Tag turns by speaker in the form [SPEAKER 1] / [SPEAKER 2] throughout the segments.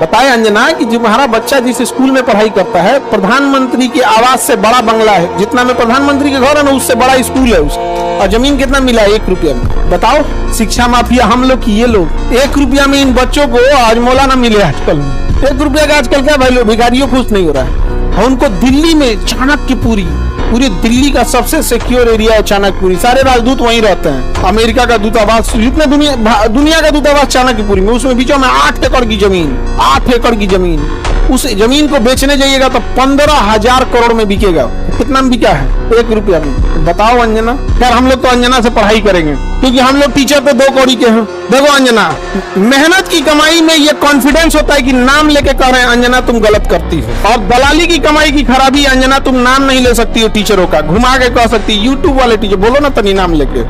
[SPEAKER 1] बताए अंजना कि तुम्हारा बच्चा जिस स्कूल में पढ़ाई करता है, प्रधानमंत्री के आवास से बड़ा बंगला है, जितना में प्रधानमंत्री के घर है ना उससे बड़ा स्कूल है उसका, और जमीन कितना मिला है? 1 रुपया में। बताओ, शिक्षा माफिया हम लोग की ये लोग। 1 रुपया में इन बच्चों को हाजमोला ना मिले आजकल। 1 रुपया का आजकल क्या वैल्यू? भिखारियों खुश नहीं हो रहा है। उनको दिल्ली में चाणक्यपुरी, पूरी दिल्ली का सबसे सिक्योर एरिया है चाणक्यपुरी, सारे राजदूत वहीं रहते हैं। अमेरिका का दूतावास, जितने दुनिया का दूतावास चाणक्यपुरी में, उसमें बीचों में 8 एकड़ की जमीन, 8 एकड़ की जमीन। उस जमीन को बेचने जाइएगा तो 15,000 करोड़ में बिकेगा। कितना में बिका है? 1 रुपया में। बताओ अंजना। यार हम लोग तो अंजना से पढ़ाई करेंगे, क्योंकि हम लोग टीचर तो 2 कौड़ी के हैं। देखो अंजना, मेहनत की कमाई में ये कॉन्फिडेंस होता है कि नाम लेके कह रहे हैं अंजना तुम गलत करती हो। और दलाली की कमाई की खराबी, अंजना तुम नाम नहीं ले सकती हो टीचरों का, घुमा के कह सकती है यूट्यूब वाले टीचर, बोलो ना तनी नाम लेके।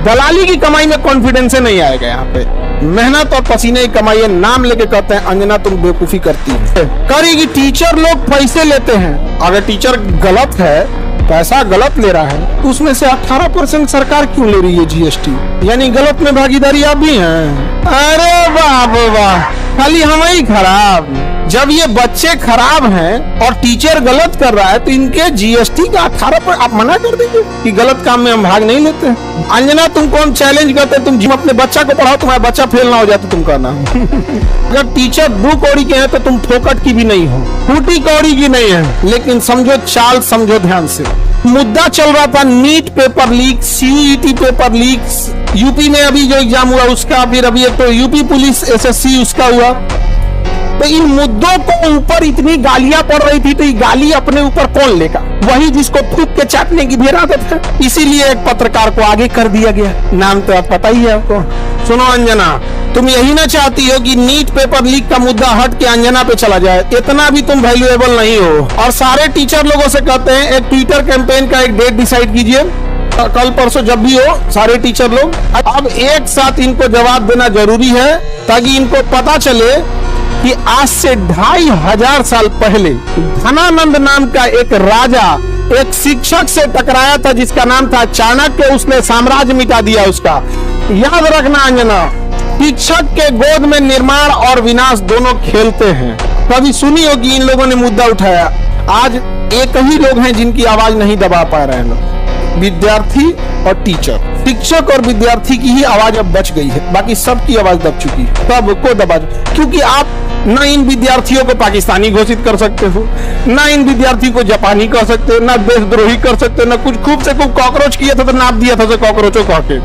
[SPEAKER 1] दलाली की कमाई में कॉन्फिडेंस नहीं आएगा यहाँ पे। मेहनत और पसीने की कमाई है, नाम लेके कहते हैं अंजना तुम बेवकूफी करती है। करेगी टीचर लोग पैसे लेते हैं, अगर टीचर गलत है, पैसा गलत ले रहा है, तो उसमें से 18% सरकार क्यों ले रही है जीएसटी? यानी गलत में भागीदारी आप भी हैं। अरे बाप वाह, खाली हम ही खराब। जब ये बच्चे खराब हैं और टीचर गलत कर रहा है तो इनके जीएसटी का 18% आप मना कर देंगे कि गलत काम में हम भाग नहीं लेते। अंजना तुम कौन चैलेंज करते? तुम जिम अपने बच्चा को पढ़ाओ, तुम्हारा बच्चा फेल ना हो जाए तो तुम कहना। अगर टीचर 2 कौड़ी के हैं तो तुम फोकट की भी नहीं हो, फूटी कौड़ी की नहीं है। लेकिन समझो चाल, समझो ध्यान से। मुद्दा चल रहा था NEET paper leak, CET paper leak, UP में अभी जो एग्जाम हुआ उसका, फिर अभी एक तो यूपी पुलिस एसएससी उसका हुआ। तो इन मुद्दों को ऊपर इतनी गालियां पड़ रही थी, तो ये गाली अपने ऊपर कौन लेगा? वही जिसको थूक के चाटने की भी आदत है। इसीलिए एक पत्रकार को आगे कर दिया गया। नाम तो आप पता ही है आपको। सुनो अंजना, तुम यही ना चाहती हो कि नीट पेपर लीक का मुद्दा हट के अंजना पे चला जाए? इतना भी तुम वैल्यूएबल नहीं हो। और सारे टीचर लोगों से कहते हैं एक ट्विटर कैंपेन का एक डेट डिसाइड कीजिए, कल परसों जब भी हो, सारे टीचर लोग अब एक साथ इनको जवाब देना जरूरी है, ताकि इनको पता चले कि आज से 2500 साल पहले धनानंद नाम का एक राजा एक शिक्षक से टकराया था जिसका नाम था चाणक्य। उसने साम्राज्य मिटा दिया उसका। याद रखना अंजना, शिक्षक के गोद में निर्माण और विनाश दोनों खेलते हैं। कभी सुनी होगी इन लोगों ने मुद्दा उठाया। आज एक ही लोग हैं जिनकी आवाज नहीं दबा पा रहे हैं लोग, विद्यार्थी और टीचर। शिक्षक और विद्यार्थी की ही आवाज अब बच गई है, बाकी सबकी आवाज दब चुकी है। सबको दबा, क्योंकि आप न इन विद्यार्थियों को पाकिस्तानी घोषित कर सकते हो, न इन विद्यार्थी को जापानी कर सकते हो, न देशद्रोही कर सकते हो, न कुछ खूब से खूब कॉकरोच किया था तो नाप दिया था कॉकरोचों कह के।